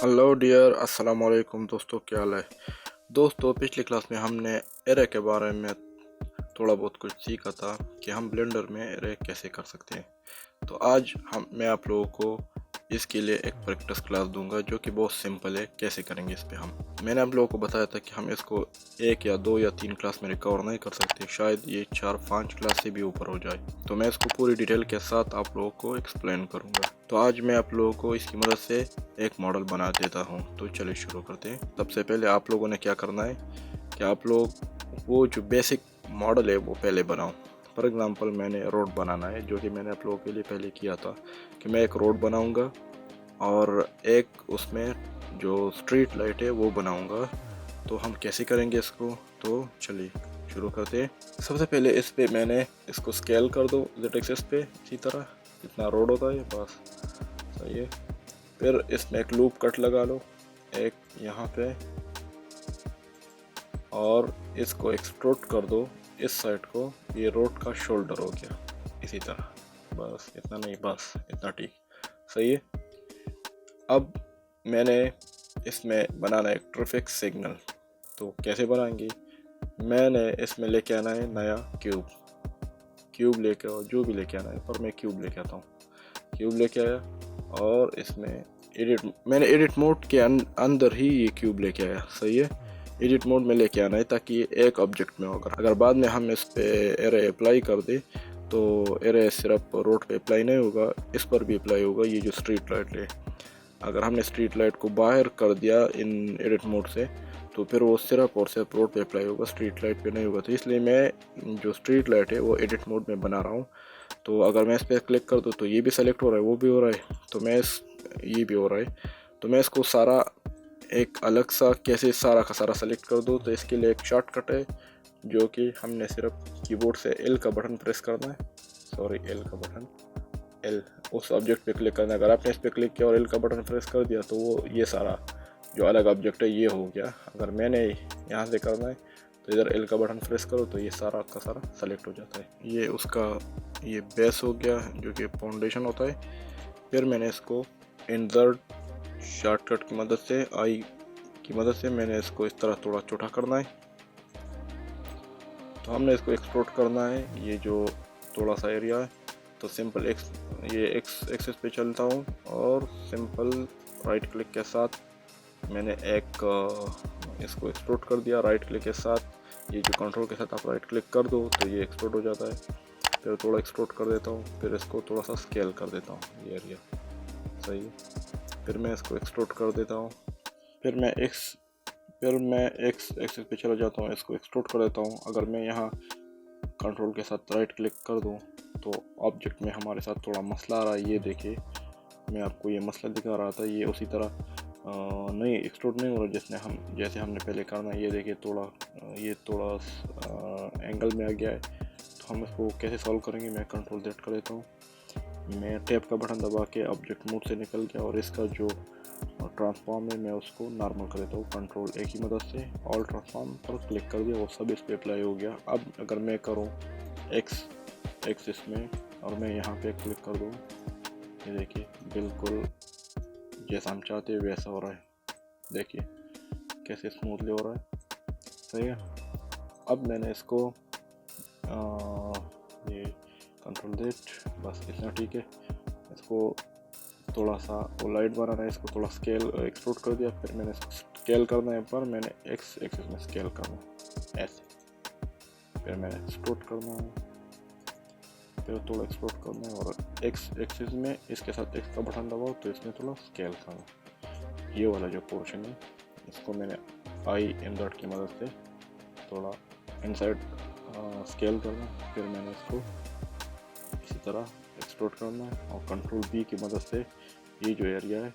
Hello dear, अस्सलाम वालेकुम दोस्तों, क्या हाल है। दोस्तों, पिछली क्लास में हमने एरे के बारे में थोड़ा बहुत कुछ सीखा था कि हम ब्लेंडर में एरे कैसे कर सकते हैं। तो आज मैं आप लोगों को इसके लिए एक प्रैक्टिस क्लास दूंगा जो कि बहुत सिंपल है। कैसे करेंगे इस पे मैंने आप लोगों को बताया था कि हम इसको 1 या 2 या 3 क्लास में रिकवर नहीं कर सकते, शायद ये 4-5 क्लास से भी ऊपर हो जाए। तो मैं इसको पूरी डिटेल के साथ आप लोगों को एक्सप्लेन करूंगा। तो आज मैं आप लोगों को इसकी मदद से एक मॉडल बना देता हूँ। तो चलिए शुरू करते हैं। सबसे पहले आप लोगों ने क्या करना है कि आप लोग वो जो बेसिक मॉडल है वो पहले बनाओ। फॉर एग्ज़ाम्पल मैंने रोड बनाना है, जो कि मैंने आप लोगों के लिए पहले किया था कि मैं एक रोड बनाऊंगा और एक उसमें जो स्ट्रीट लाइट है वो बनाऊंगा। तो हम कैसे करेंगे इसको, तो चलिए शुरू करते हैं। सबसे पहले इस पे मैंने इसको स्केल कर दो जेड एक्सिस पे, इसी तरह जितना रोड होता है बस, सही है। फिर इसमें एक लूप कट लगा लो एक यहाँ पे, और इसको एक्सट्रूड कर दो इस साइड को। ये रोड का शोल्डर हो गया इसी तरह, बस इतना नहीं, बस इतना ठीक, सही है। अब मैंने इसमें बनाना है एक ट्रैफिक सिग्नल। तो कैसे बनाएंगे, मैंने इसमें लेके आना है नया क्यूब लेके आओ, जो भी लेके आना है, पर मैं क्यूब लेके आता हूँ। क्यूब लेके आया और इसमें मैंने एडिट मोड के अंदर ही ये क्यूब लेके आया, सही है। एडिट मोड में लेके आना है ताकि ये एक ऑब्जेक्ट में होगा। अगर बाद में हम इस पे एरे अप्लाई कर दे तो एरे सिर्फ रोड पे अप्लाई नहीं होगा, इस पर भी अप्लाई होगा। ये जो स्ट्रीट लाइट है, अगर हमने स्ट्रीट लाइट को बाहर कर दिया इन एडिट मोड से तो फिर वो सिर्फ और सिर्फ रोड पे अप्लाई होगा, स्ट्रीट लाइट पे नहीं होगा। तो इसलिए मैं जो स्ट्रीट लाइट है वो एडिट मोड में बना रहा हूँ। तो अगर मैं इस पर क्लिक कर दूँ तो ये भी सेलेक्ट हो रहा है, वो भी हो रहा है, तो ये भी हो रहा है। तो मैं इसको सारा एक अलग सा कैसे सारा का सारा सेलेक्ट कर दूँ, तो इसके लिए एक शॉर्टकट है जो कि हमने सिर्फ कीबोर्ड से एल का बटन प्रेस करना है, सॉरी एल का बटन, एल उस ऑब्जेक्ट पे क्लिक करना है। अगर आपने इस पर क्लिक किया और एल का बटन प्रेस कर दिया तो वो ये सारा जो अलग ऑब्जेक्ट है ये हो गया। अगर मैंने यहाँ से करना है तो इधर एल का बटन प्रेस करो तो ये सारा का सारा सेलेक्ट हो जाता है। ये उसका ये बेस हो गया जो कि फाउंडेशन होता है। फिर मैंने इसको इंसर्ट शॉर्टकट की मदद से, आई की मदद से मैंने इसको इस तरह थोड़ा छोटा करना है। तो हमने इसको एक्सट्रूड करना है, ये जो थोड़ा सा एरिया है। तो सिंपल ये एक्स एक्सिस पे चलता हूँ और सिंपल राइट क्लिक के साथ मैंने इसको एक्सट्रूड कर दिया राइट क्लिक के साथ। ये जो कंट्रोल के साथ आप राइट क्लिक कर दो तो ये एक्सट्रूड हो जाता है। फिर थोड़ा एक्सट्रूड कर देता हूँ, फिर इसको थोड़ा सा स्केल कर देता हूँ, ये एरिया, सही है। फिर मैं इसको एक्सट्रूड कर देता हूँ। फिर मैं एक्स एक्सिस पे चला जाता हूँ, इसको एक्सट्रूड कर देता हूँ। अगर मैं यहाँ कंट्रोल के साथ राइट क्लिक कर दूँ तो ऑब्जेक्ट में हमारे साथ थोड़ा मसला आ रहा है। ये देखिए, मैं आपको ये मसला दिखा रहा था, ये उसी तरह नहीं एक्सट्रूड नहीं हो रहा जैसे हमने पहले करना है। ये देखिए ये थोड़ा एंगल में आ गया है। तो हम इसको कैसे सॉल्व करेंगे, मैं कंट्रोल Z कर देता हूँ। मैं टैप का बटन दबा के ऑब्जेक्ट मोड से निकल गया और इसका जो ट्रांसफॉर्म है मैं उसको नॉर्मल कर देता हूँ कंट्रोल A की मदद से। ऑल ट्रांसफॉर्म पर क्लिक कर दिया और सब इस पर अप्लाई हो गया। अब अगर मैं करूँ एक्सिस में और मैं यहाँ पे क्लिक कर दूँ, ये देखिए बिल्कुल जैसा हम चाहते हैं वैसा हो रहा है। देखिए कैसे स्मूथली हो रहा है, सही है। अब मैंने इसको ये कंट्रोल Z, बस इतना ठीक है। इसको थोड़ा सा वो लाइट बनाना है, इसको थोड़ा स्केल एक्सट्रूड कर दिया। फिर मैंने इसको स्केल करना है, पर मैंने एक्स एक्सिस में स्केल करना है ऐसे। फिर मैंने एक्सट्रूड करना है, फिर थोड़ा एक्सट्रूड करना है और एक्स एक्सिस में इसके साथ एक्स का बटन दबाओ तो इसमें थोड़ा स्केल करना। ये वाला जो पोर्शन है इसको मैंने आई इंसर्ट की मदद से थोड़ा इनसाइड स्केल करना। फिर मैंने इसको इसी तरह एक्सट्रूड करना है और कंट्रोल B की मदद से ये जो एरिया है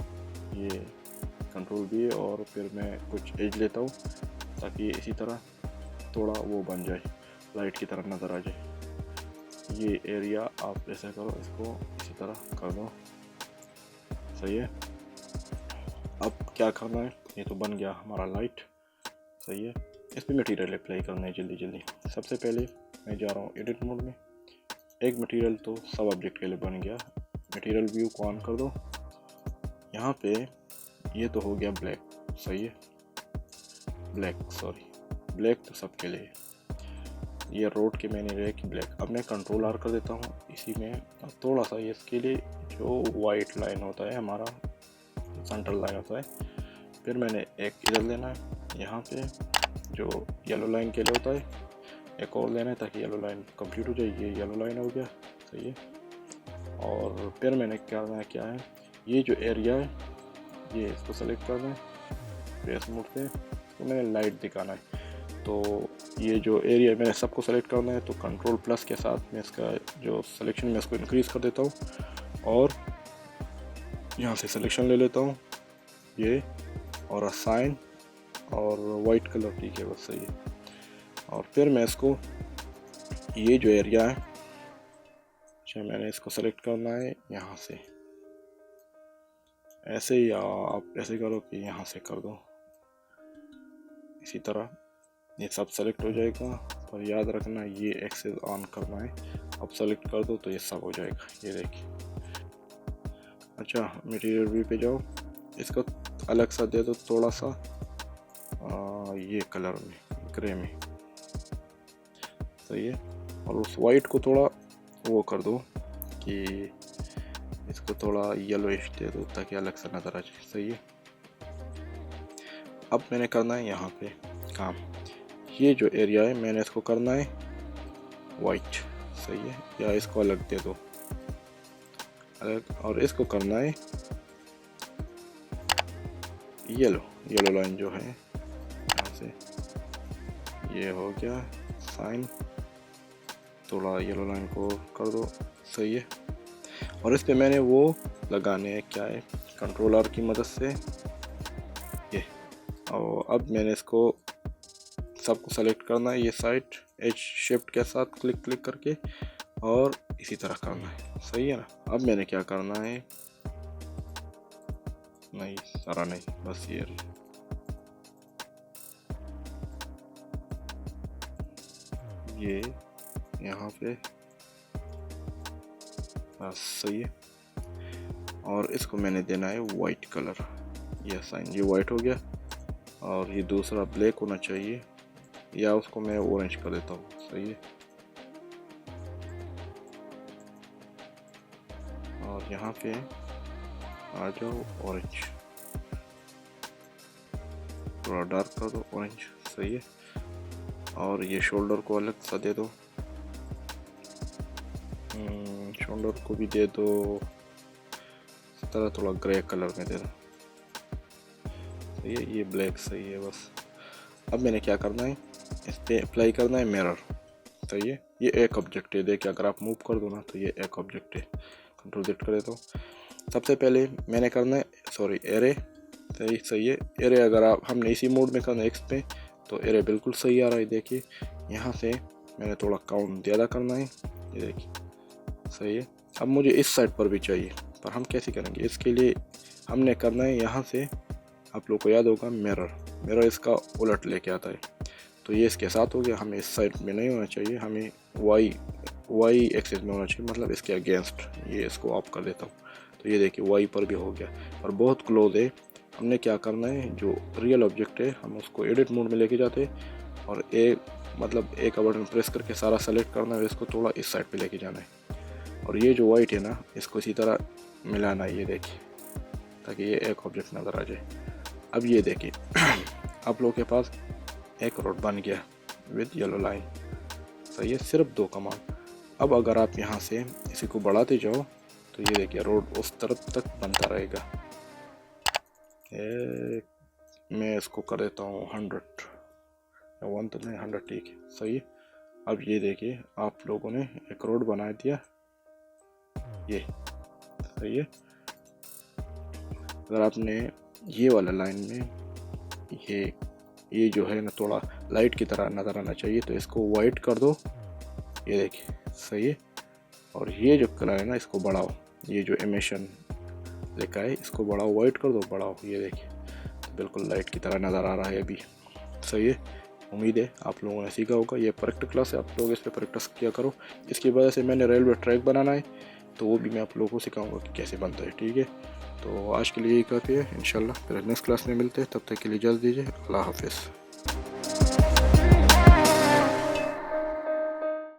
ये कंट्रोल B, और फिर मैं कुछ एज लेता हूँ ताकि ये इसी तरह थोड़ा वो बन जाए, लाइट की तरह नज़र आ जाए। ये एरिया आप ऐसा करो, इसको इसी तरह कर दो, सही है। अब क्या करना है, ये तो बन गया हमारा लाइट, सही है। इस पर मटीरियल अप्लाई करना है जल्दी जल्दी। सबसे पहले मैं जा रहा हूँ एडिट मोड में। एक मटीरियल तो सब ऑब्जेक्ट के लिए बन गया। मटीरियल व्यू को ऑन कर दो। यहाँ पे ये तो हो गया ब्लैक, सही है, ब्लैक तो सबके लिए, ये रोड के मैंने रहे कि ब्लैक। अब मैं कंट्रोल आर कर देता हूँ इसी में। अब थोड़ा सा इसके लिए जो वाइट लाइन होता है हमारा सेंट्रल लाइन होता है, फिर मैंने एक इधर लेना है यहाँ पे जो येलो लाइन के लिए होता है, एक और लेना है ताकि येलो लाइन कंप्लीट हो जाए। ये येलो लाइन हो गया, सही है। और फिर मैंने क्या है ये जो एरिया है ये इसको सेलेक्ट करना है, फेस मोड से तो मैंने लाइट दिखाना है। तो ये जो एरिया मैंने सबको सेलेक्ट करना है, तो कंट्रोल प्लस के साथ मैं इसका जो सिलेक्शन में इसको इंक्रीज़ कर देता हूँ और यहाँ से सिलेक्शन ले लेता हूँ ये, और असाइन और वाइट कलर, ठीक है बस, सही है। और फिर मैं इसको ये जो एरिया है, अच्छा मैंने इसको सेलेक्ट करना है यहाँ से, ऐसे ही आप ऐसे करो कि यहाँ से कर दो, इसी तरह ये सब सेलेक्ट हो जाएगा। पर याद रखना ये एक्सेस ऑन करना है, अब सेलेक्ट कर दो तो ये सब हो जाएगा, ये देखिए। अच्छा मटेरियल व्यू पे जाओ, इसको अलग सा दे दो थोड़ा सा ये कलर में, ग्रे में, सही है। और उस वाइट को थोड़ा वो कर दो कि इसको थोड़ा येलोइश दे दो ताकि अलग सा नज़र आ जाए, सही है। अब मैंने करना है यहाँ पे काम, ये जो एरिया है मैंने इसको करना है वाइट, सही है, या इसको अलग दे दो अलग, और इसको करना है येलो लाइन जो है यहाँ से, ये हो गया साइन, थोड़ा येलो लाइन को कर दो, सही है। और इस पे मैंने वो लगाने हैं, क्या है, कंट्रोलर की मदद से ये। और अब मैंने इसको सबको सेलेक्ट करना है, ये साइड एज शिफ्ट के साथ क्लिक करके, और इसी तरह करना है, सही है ना। अब मैंने क्या करना है, नहीं सारा नहीं, बस ये यहाँ पे बस, सही है। और इसको मैंने देना है वाइट कलर, ये साइन ये वाइट हो गया, और ये दूसरा ब्लैक होना चाहिए, या उसको मैं ऑरेंज कर देता हूँ, सही है। और यहाँ पे आ जाओ ऑरेंज, थोड़ा डार्क कर दो ऑरेंज, सही है। और ये शोल्डर को अलग सा दे दो, शोल्डर को भी दे दो इस तरह, थोड़ा ग्रे कलर में दे दो, सही है। ये ब्लैक सही है बस। अब मैंने क्या करना है, इस पर अप्लाई करना है मिरर, सही है। ये एक ऑब्जेक्ट है, देखिए अगर आप मूव कर दो ना तो ये एक ऑब्जेक्ट है, कंट्रोल जेड कर देता हूँ। सबसे पहले मैंने करना है एरे, सही है। एरे अगर आप हमने इसी मोड में करना है एक्स पे, तो एरे बिल्कुल सही आ रहा है, देखिए। यहाँ से मैंने थोड़ा काउंट ज़्यादा करना है, ये देखिए, सही है। अब मुझे इस साइड पर भी चाहिए, पर हम कैसे करेंगे, इसके लिए हमने करना है यहाँ से, आप लोग को याद होगा मिरर इसका उलट लेके आता है, तो ये इसके साथ हो गया। हमें इस साइड में नहीं होना चाहिए, हमें वाई एक्सिस में होना चाहिए, मतलब इसके अगेंस्ट। ये इसको ऑफ कर देता हूँ, तो ये देखिए वाई पर भी हो गया, और बहुत क्लोज है। हमने क्या करना है, जो रियल ऑब्जेक्ट है हम उसको एडिट मोड में लेके जाते हैं, और एक बटन प्रेस करके सारा सेलेक्ट करना है, इसको थोड़ा इस साइड पे लेके जाना है। और ये जो वाइट है ना, इसको इसी तरह मिलाना है, ये देखिए, ताकि ये एक ऑब्जेक्ट नज़र आ जाए। अब ये देखिए आप लोगों के पास एक रोड बन गया विद येलो लाइन, सही है, सिर्फ 2 कमांड। अब अगर आप यहाँ से इसी को बढ़ाते जाओ तो ये देखिए रोड उस तरफ तक बनता रहेगा। मैं इसको कर देता हूँ 100 या 1 तो नहीं 100, ठीक है, सही है। अब ये देखिए आप लोगों ने एक रोड बना दिया, ये सही है। अगर आपने ये वाला लाइन में ये जो है ना थोड़ा लाइट की तरह नज़र आना चाहिए, तो इसको वाइट कर दो, ये देखिए, सही है। और ये जो कलर है ना इसको बढ़ाओ, ये जो एमिशन लिखा है इसको बढ़ाओ, वाइट कर दो, बढ़ाओ, ये देखिए, तो बिल्कुल लाइट की तरह नज़र आ रहा है अभी, सही है। उम्मीद है आप लोगों ने सीखा होगा, ये प्रैक्टिस क्लास है, आप लोग इस पर प्रैक्टिस किया करो। इसकी वजह से मैंने रेलवे ट्रैक बनाना है, तो वो भी मैं आप लोगों को सिखाऊंगा कि कैसे बनता है। ठीक है, तो आज के लिए यही काफ़ी है। इंशाल्लाह फिर नेक्स्ट क्लास में मिलते हैं, तब तक के लिए इजाज़त दीजिए। अल्लाह हाफिज़।